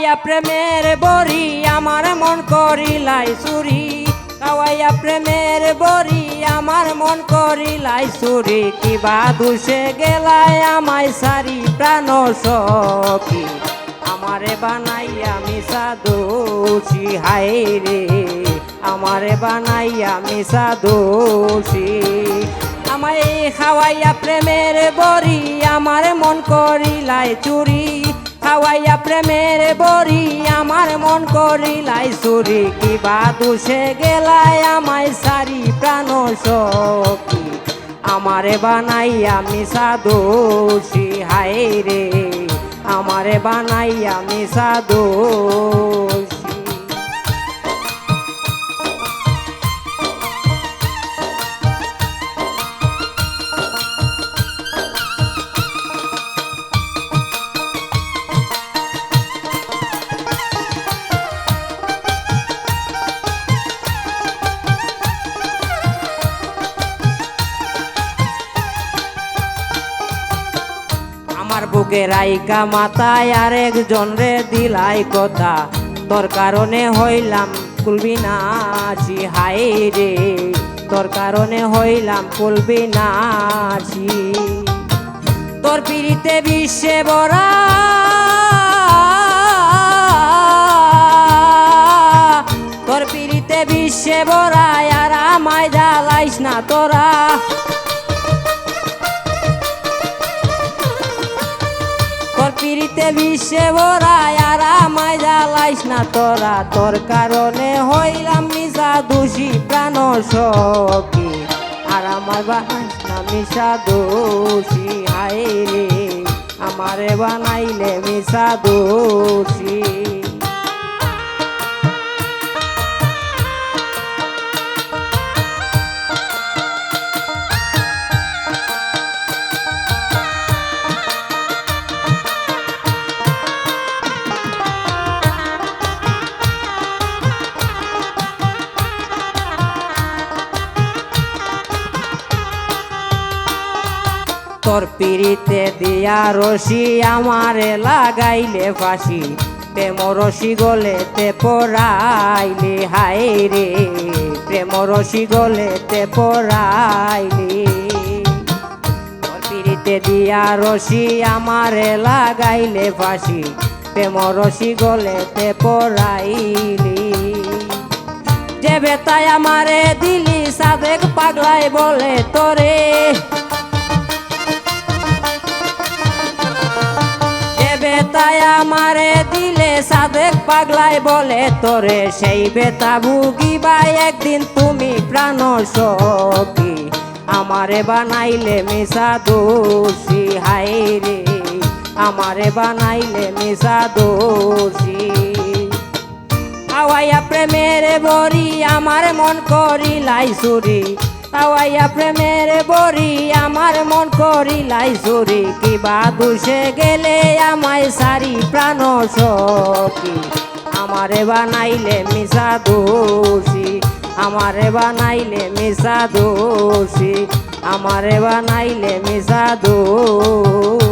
খাওয়াইয়া প্রেমের বড়ি আমার মন করিলাই চুরি, খাওয়াইয়া প্রেমের বড়ি আমার মন করিলাই চুরি। কিবা দুষে গেলাই আমায় সারি প্রাণ সখী, আমারে বানাইয়া মিশা দোষী। হায় রে আমারে বানাইয়া মিশা দোষী। আমায় খাওয়াইয়া প্রেমের বড়ি আমার মন করিলাই চুরি, খাওয়াইয়া প্রেমের বড়ি আমার মন করিলাই চুরি। কিবা দুষে গেলাই আমায় সারি প্রাণ সখী, আমারে বানাইয়া মিশা দোষী। হায় রে আমারে বানাইয়া মিশা দোষী। আমার বুকে রাইকা মাথায় আরেকজন রে দিলাই কথা, তোর কারণে হইলাম কুলবিনাশী। হায় রে তোর কারণে হইলাম কুলবিনাশী। তোর পিড়িতে বিশ্বে বরা, তোর পিড়িতে বিশ্বে বরা আর আমায় জ্বালাইস না তোরা। তোর পিড়িতে বিশ্বে ভরায় আর আমায় জ্বালাইস না তোরা। তোর কারণে হইলাম মিশা দোষী প্রাণ সখী, আর আমার বানাইস না মিশা দোষী। হায় রে আমারে বানাইলে মিশা দোষী। তোর পিড়িতে দিয়া রশি আমারে লাগাইলে ফাঁসি, প্রেম রশি গলেতে পড়াইলে। হায় রে প্রেম রশি গলেতে পড়াইলে। তোর পিড়িতে দিয়া রশি আমারে লাগাইলে ফাঁসি, প্রেম রশি গলেতে পড়াইলি। যে বেতায় আমারে দিলি সাদেক পাগলাই বলে তোরে, বেতায় আমারে দিলে সাদেক পাগলাই বলে তোরে। সেই বেতা ভুগিবাই একদিন তুমি প্রাণ সখী, আমারে বানাইলে মিশা দোষী। হায় রে আমারে বানাইলে মিশা দোষী। খাওয়াইয়া প্রেমের বড়ি আমার মন করিলাই চুরি, খাওয়াইয়া প্রেমের বড়ি আমার মন করিলাই চুরি। কিবা দুষে গেলে আমায় সারি প্রাণ সখী, আমারে বানাইলে মিশা দোষী। আমারে বানাইলে মিশা দোষী, আমারে বানাইলে মিশা দোষী।